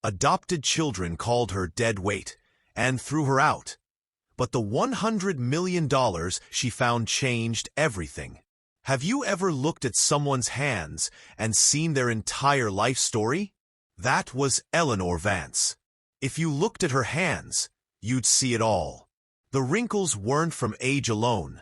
Adopted children called her dead weight and threw her out. But the $100 million she found changed everything. Have you ever looked at someone's hands and seen their entire life story? That was Eleanor Vance. If you looked at her hands, you'd see it all. The wrinkles weren't from age alone.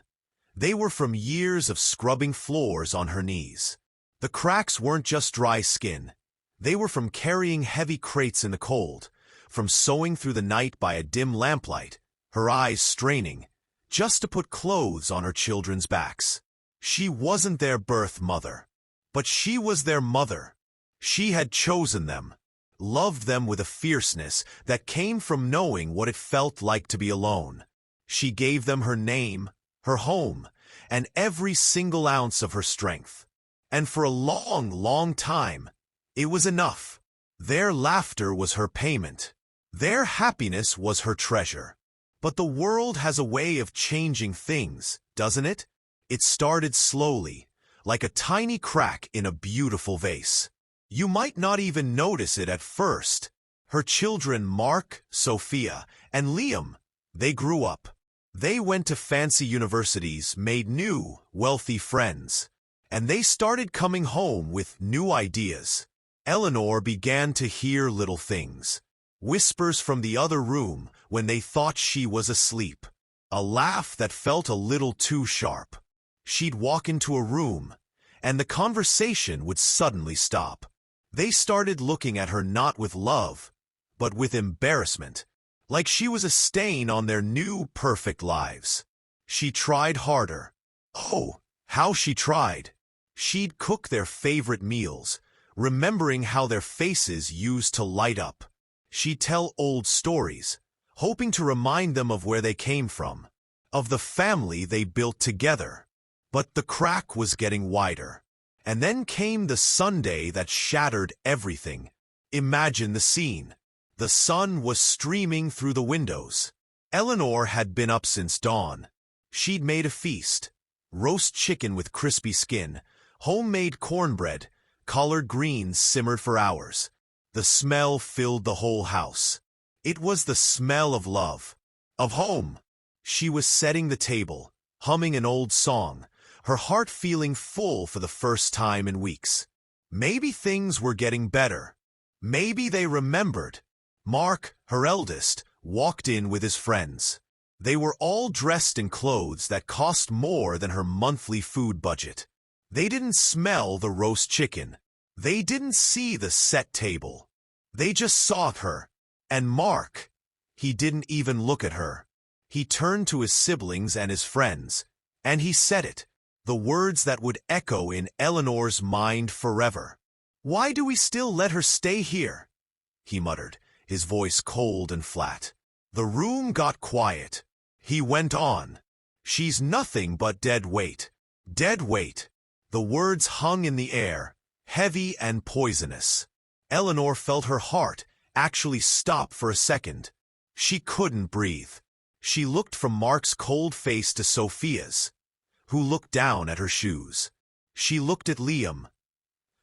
They were from years of scrubbing floors on her knees. The cracks weren't just dry skin. They were from carrying heavy crates in the cold, from sewing through the night by a dim lamplight, her eyes straining, just to put clothes on her children's backs. She wasn't their birth mother, but she was their mother. She had chosen them, loved them with a fierceness that came from knowing what it felt like to be alone. She gave them her name, her home, and every single ounce of her strength. And for a long, long time, it was enough. Their laughter was her payment. Their happiness was her treasure. But the world has a way of changing things, doesn't it? It started slowly, like a tiny crack in a beautiful vase. You might not even notice it at first. Her children, Mark, Sophia, and Liam, they grew up. They went to fancy universities, made new, wealthy friends. And they started coming home with new ideas. Eleanor began to hear little things. Whispers from the other room when they thought she was asleep. A laugh that felt a little too sharp. She'd walk into a room, and the conversation would suddenly stop. They started looking at her not with love, but with embarrassment, like she was a stain on their new, perfect lives. She tried harder. Oh, how she tried. She'd cook their favorite meals, remembering how their faces used to light up. She'd tell old stories, hoping to remind them of where they came from, of the family they built together. But the crack was getting wider. And then came the Sunday that shattered everything. Imagine the scene. The sun was streaming through the windows. Eleanor had been up since dawn. She'd made a feast. Roast chicken with crispy skin, homemade cornbread, collard greens simmered for hours. The smell filled the whole house. It was the smell of love, of home. She was setting the table, humming an old song, her heart feeling full for the first time in weeks. Maybe things were getting better. Maybe they remembered. Mark, her eldest, walked in with his friends. They were all dressed in clothes that cost more than her monthly food budget. They didn't smell the roast chicken. They didn't see the set table. They just saw her. And Mark, he didn't even look at her. He turned to his siblings and his friends, and he said it. The words that would echo in Eleanor's mind forever. "Why do we still let her stay here?" he muttered, his voice cold and flat. The room got quiet. He went on. "She's nothing but dead weight. Dead weight." The words hung in the air, heavy and poisonous. Eleanor felt her heart actually stop for a second. She couldn't breathe. She looked from Mark's cold face to Sophia's, who looked down at her shoes. She looked at Liam,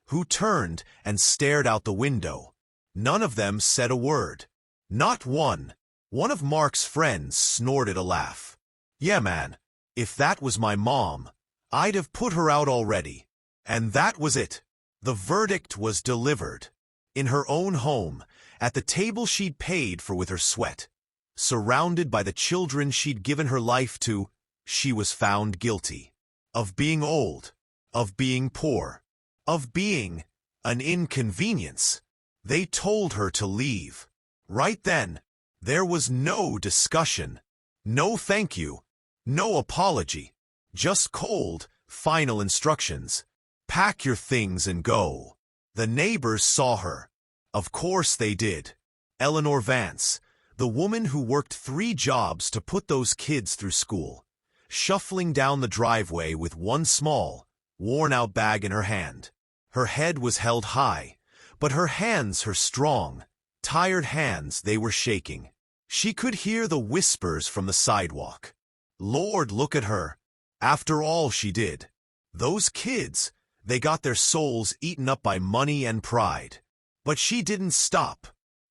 who turned and stared out the window. None of them said a word. Not one. One of Mark's friends snorted a laugh. "Yeah, man, if that was my mom, I'd have put her out already." And that was it. The verdict was delivered. In her own home, at the table she'd paid for with her sweat, surrounded by the children she'd given her life to, she was found guilty. Of being old, of being poor, of being an inconvenience. They told her to leave. Right then, there was no discussion, no thank you, no apology, just cold, final instructions. Pack your things and go. The neighbors saw her. Of course they did. Eleanor Vance, the woman who worked 3 jobs to put those kids through school, shuffling down the driveway with one small, worn-out bag in her hand. Her head was held high, but her hands, her strong, tired hands, they were shaking. She could hear the whispers from the sidewalk. Lord, look at her. After all she did. Those kids, they got their souls eaten up by money and pride. But she didn't stop.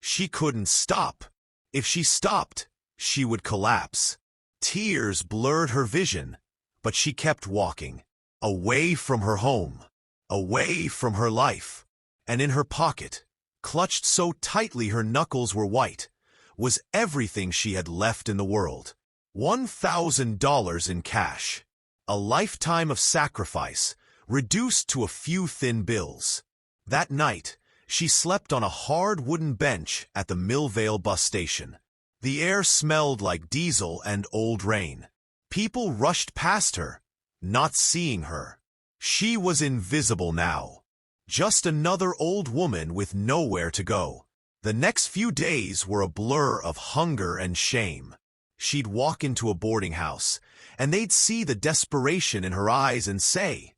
She couldn't stop. If she stopped, she would collapse. Tears blurred her vision, but she kept walking. Away from her home. Away from her life. And in her pocket, clutched so tightly her knuckles were white, was everything she had left in the world. $1,000 in cash. A lifetime of sacrifice, reduced to a few thin bills. That night, she slept on a hard wooden bench at the Millvale bus station. The air smelled like diesel and old rain. People rushed past her, not seeing her. She was invisible now. Just another old woman with nowhere to go. The next few days were a blur of hunger and shame. She'd walk into a boarding house, and they'd see the desperation in her eyes and say,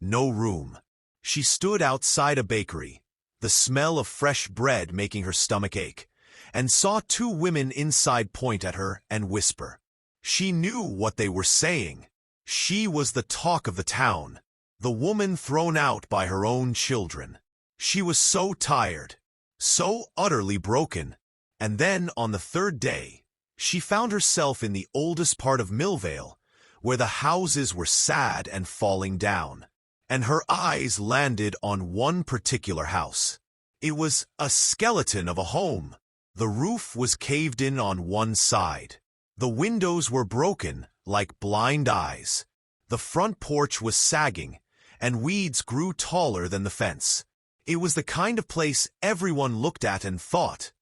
"No room." She stood outside a bakery, the smell of fresh bread making her stomach ache, and saw two women inside point at her and whisper. She knew what they were saying. She was the talk of the town, the woman thrown out by her own children. She was so tired, so utterly broken, and then on the third day, she found herself in the oldest part of Millvale, where the houses were sad and falling down, and her eyes landed on one particular house. It was a skeleton of a home. The roof was caved in on one side. The windows were broken, like blind eyes. The front porch was sagging, and weeds grew taller than the fence. It was the kind of place everyone looked at and thought,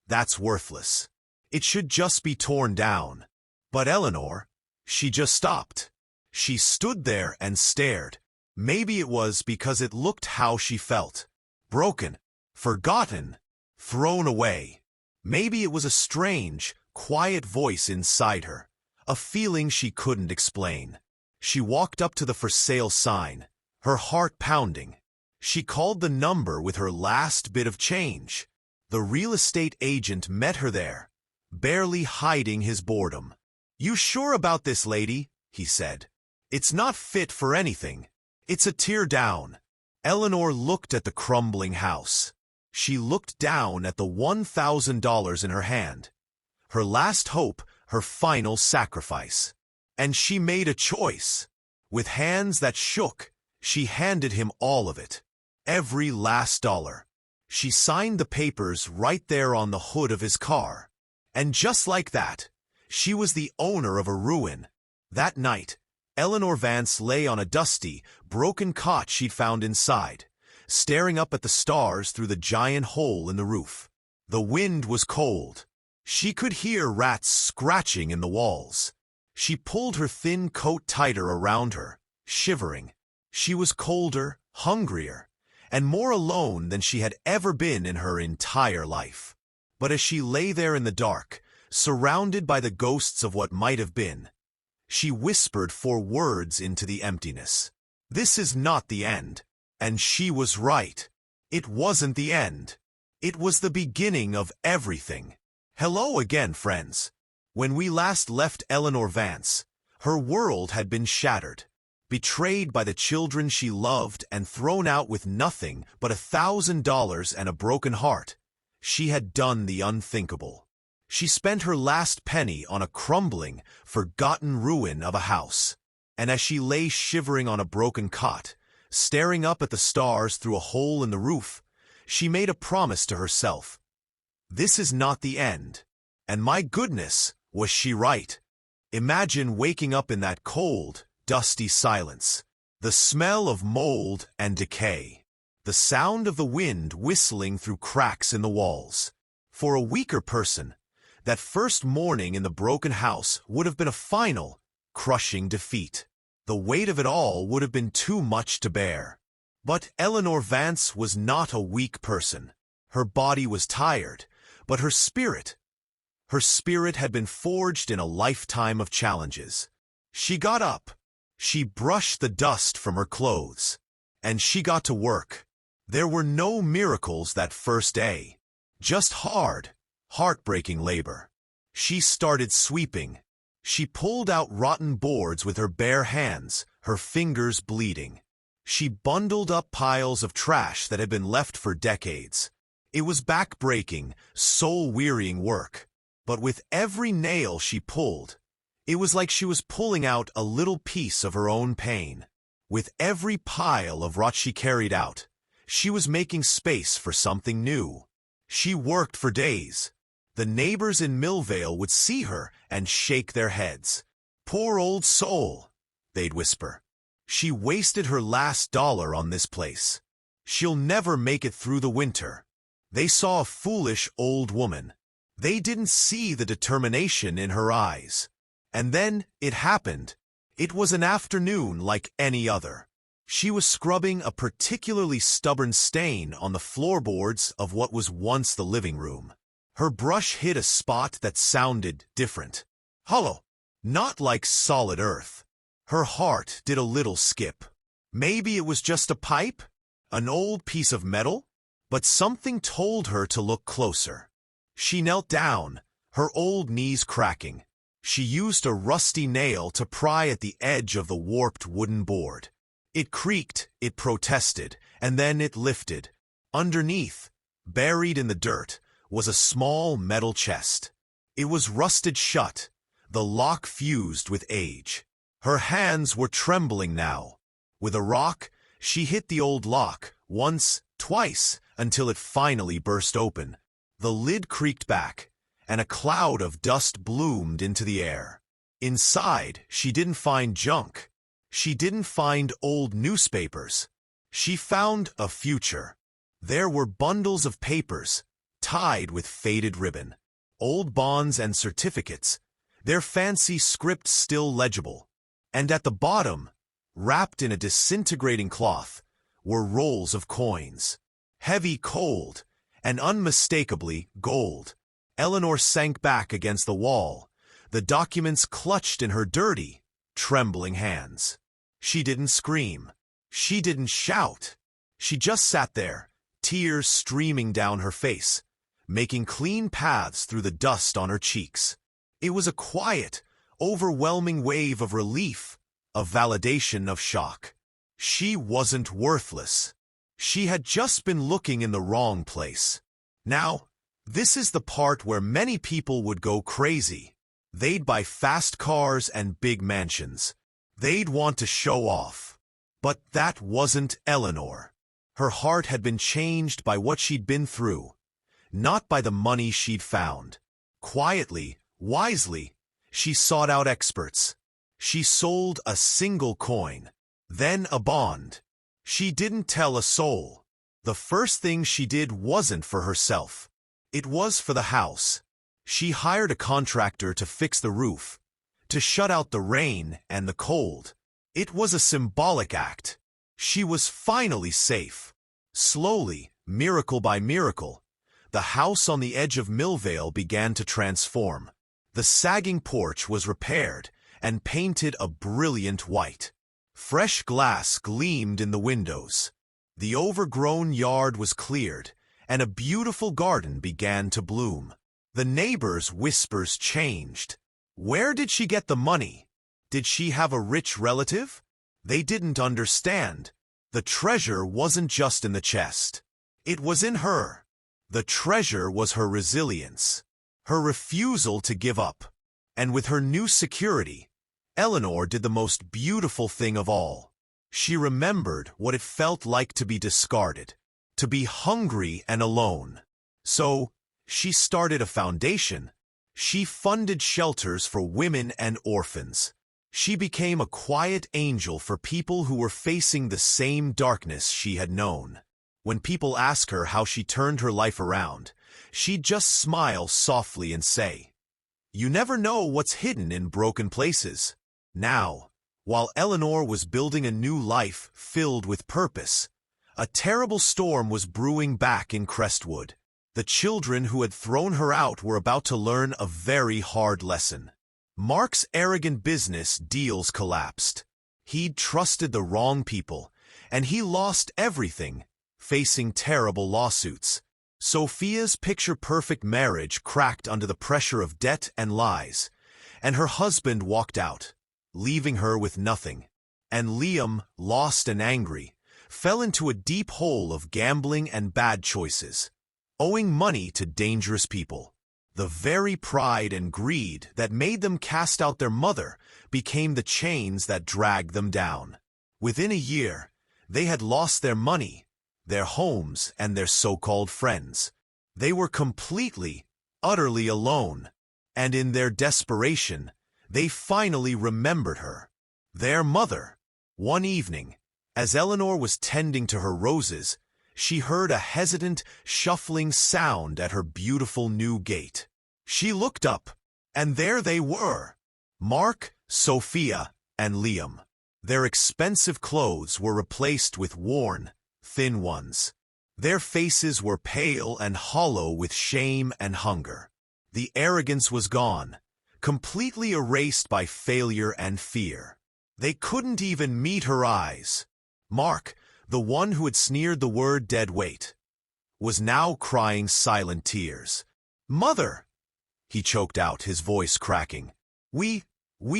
"That's worthless. It should just be torn down." But Eleanor, she just stopped. She stood there and stared. Maybe it was because it looked how she felt. Broken, forgotten, thrown away. Maybe it was a strange, quiet voice inside her, a feeling she couldn't explain. She walked up to the for sale sign, her heart pounding. She called the number with her last bit of change. The real estate agent met her there, barely hiding his boredom. "You sure about this, lady?" he said. "It's not fit for anything. It's a tear down." Eleanor looked at the crumbling house. She looked down at the $1,000 in her hand. Her last hope, her final sacrifice. And she made a choice. With hands that shook, she handed him all of it. Every last dollar. She signed the papers right there on the hood of his car. And just like that, she was the owner of a ruin. That night, Eleanor Vance lay on a dusty, broken cot she'd found inside, staring up at the stars through the giant hole in the roof. The wind was cold. She could hear rats scratching in the walls. She pulled her thin coat tighter around her, shivering. She was colder, hungrier, and more alone than she had ever been in her entire life. But as she lay there in the dark, surrounded by the ghosts of what might have been, she whispered 4 words into the emptiness. "This is not the end." And she was right. It wasn't the end. It was the beginning of everything. Hello again, friends. When we last left Eleanor Vance, her world had been shattered. Betrayed by the children she loved and thrown out with nothing but $1,000 and a broken heart, she had done the unthinkable. She spent her last penny on a crumbling, forgotten ruin of a house. And as she lay shivering on a broken cot, staring up at the stars through a hole in the roof, she made a promise to herself. This is not the end. And my goodness, was she right? Imagine waking up in that cold, dusty silence. The smell of mold and decay. The sound of the wind whistling through cracks in the walls. For a weaker person, that first morning in the broken house would have been a final, crushing defeat. The weight of it all would have been too much to bear. But Eleanor Vance was not a weak person. Her body was tired, but her spirit had been forged in a lifetime of challenges. She got up. She brushed the dust from her clothes. And she got to work. There were no miracles that first day. Just hard, heartbreaking labor. She started sweeping. She pulled out rotten boards with her bare hands, her fingers bleeding. She bundled up piles of trash that had been left for decades. It was back-breaking, soul-wearying work. But with every nail she pulled, it was like she was pulling out a little piece of her own pain. With every pile of rot she carried out, she was making space for something new. She worked for days. The neighbors in Millvale would see her and shake their heads. "Poor old soul," they'd whisper. "She wasted her last dollar on this place. She'll never make it through the winter." They saw a foolish old woman. They didn't see the determination in her eyes. And then it happened. It was an afternoon like any other. She was scrubbing a particularly stubborn stain on the floorboards of what was once the living room. Her brush hit a spot that sounded different. Hollow. Not like solid earth. Her heart did a little skip. Maybe it was just a pipe? An old piece of metal? But something told her to look closer. She knelt down, her old knees cracking. She used a rusty nail to pry at the edge of the warped wooden board. It creaked, it protested, and then it lifted. Underneath, buried in the dirt, was a small metal chest. It was rusted shut, the lock fused with age. Her hands were trembling now. With a rock, she hit the old lock, once, twice, until it finally burst open. The lid creaked back, and a cloud of dust bloomed into the air. Inside, she didn't find junk. She didn't find old newspapers. She found a future. There were bundles of papers, tied with faded ribbon. Old bonds and certificates, their fancy script still legible. And at the bottom, wrapped in a disintegrating cloth, were rolls of coins. Heavy, cold, and unmistakably gold. Eleanor sank back against the wall, the documents clutched in her dirty, trembling hands. She didn't scream. She didn't shout. She just sat there, tears streaming down her face, making clean paths through the dust on her cheeks. It was a quiet, overwhelming wave of relief, of validation, of shock. She wasn't worthless. She had just been looking in the wrong place. Now, this is the part where many people would go crazy. They'd buy fast cars and big mansions. They'd want to show off. But that wasn't Eleanor. Her heart had been changed by what she'd been through, not by the money she'd found. Quietly, wisely, she sought out experts. She sold a single coin, then a bond. She didn't tell a soul. The first thing she did wasn't for herself. It was for the house. She hired a contractor to fix the roof, to shut out the rain and the cold. It was a symbolic act. She was finally safe. Slowly, miracle by miracle, the house on the edge of Millvale began to transform. The sagging porch was repaired and painted a brilliant white. Fresh glass gleamed in the windows. The overgrown yard was cleared, and a beautiful garden began to bloom. The neighbors' whispers changed. Where did she get the money? Did she have a rich relative? They didn't understand. The treasure wasn't just in the chest. It was in her. The treasure was her resilience, her refusal to give up. And with her new security, Eleanor did the most beautiful thing of all. She remembered what it felt like to be discarded, to be hungry and alone. So, she started a foundation. She funded shelters for women and orphans. She became a quiet angel for people who were facing the same darkness she had known. When people asked her how she turned her life around, she'd just smile softly and say, "You never know what's hidden in broken places." Now, while Eleanor was building a new life filled with purpose, a terrible storm was brewing back in Crestwood. The children who had thrown her out were about to learn a very hard lesson. Mark's arrogant business deals collapsed. He'd trusted the wrong people, and he lost everything, facing terrible lawsuits. Sophia's picture-perfect marriage cracked under the pressure of debt and lies, and her husband walked out, leaving her with nothing. And Liam, lost and angry, fell into a deep hole of gambling and bad choices. owing money to dangerous people. The very pride and greed that made them cast out their mother became the chains that dragged them down. Within a year, they had lost their money, their homes, and their so-called friends. They were completely, utterly alone, and in their desperation, they finally remembered her, their mother. One evening, as Eleanor was tending to her roses, she heard a hesitant, shuffling sound at her beautiful new gate. She looked up, and there they were, Mark, Sophia, and Liam. Their expensive clothes were replaced with worn, thin ones. Their faces were pale and hollow with shame and hunger. The arrogance was gone, completely erased by failure and fear. They couldn't even meet her eyes. Mark, the one who had sneered the word dead weight, was now crying silent tears. "Mother," he choked out, his voice cracking. We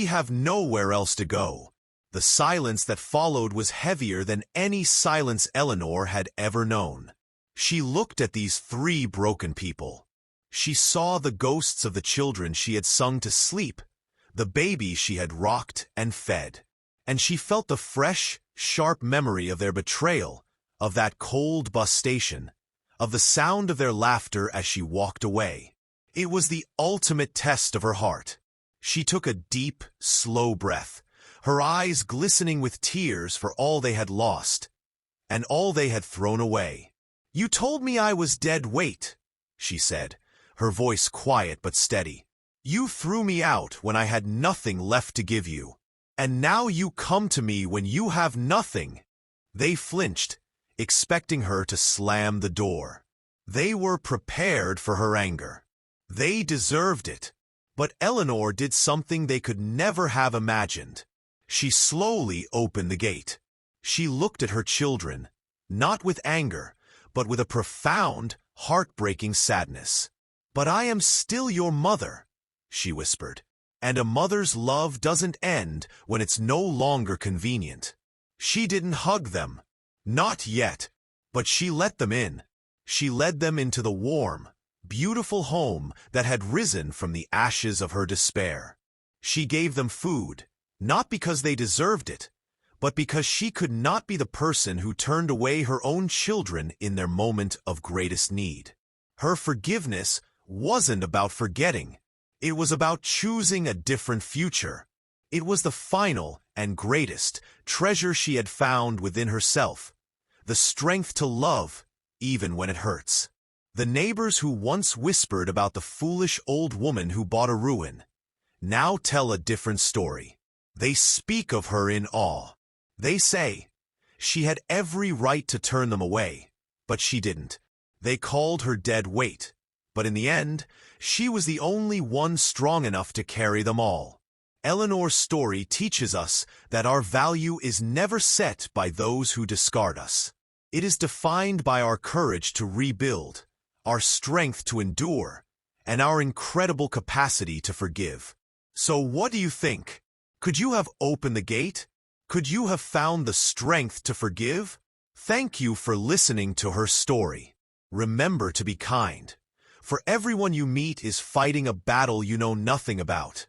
have nowhere else to go." The silence that followed was heavier than any silence Eleanor had ever known. She looked at these three broken people. She saw the ghosts of the children she had sung to sleep, the babies she had rocked and fed. And she felt the fresh, sharp memory of their betrayal, of that cold bus station, of the sound of their laughter as she walked away. It was the ultimate test of her heart. She took a deep, slow breath, her eyes glistening with tears for all they had lost, and all they had thrown away. "You told me I was dead weight," she said, her voice quiet but steady. "You threw me out when I had nothing left to give you. And now you come to me when you have nothing." They flinched, expecting her to slam the door. They were prepared for her anger. They deserved it. But Eleanor did something they could never have imagined. She slowly opened the gate. She looked at her children, not with anger, but with a profound, heartbreaking sadness. "But I am still your mother," she whispered. "And a mother's love doesn't end when it's no longer convenient." She didn't hug them, not yet, but she let them in. She led them into the warm, beautiful home that had risen from the ashes of her despair. She gave them food, not because they deserved it, but because she could not be the person who turned away her own children in their moment of greatest need. Her forgiveness wasn't about forgetting. It was about choosing a different future. It was the final and greatest treasure she had found within herself, the strength to love even when it hurts. The neighbors who once whispered about the foolish old woman who bought a ruin now tell a different story. They speak of her in awe. They say, she had every right to turn them away, but she didn't. They called her dead weight, but in the end, she was the only one strong enough to carry them all. Eleanor's story teaches us that our value is never set by those who discard us. It is defined by our courage to rebuild, our strength to endure, and our incredible capacity to forgive. So what do you think? Could you have opened the gate? Could you have found the strength to forgive? Thank you for listening to her story. Remember to be kind, for everyone you meet is fighting a battle you know nothing about.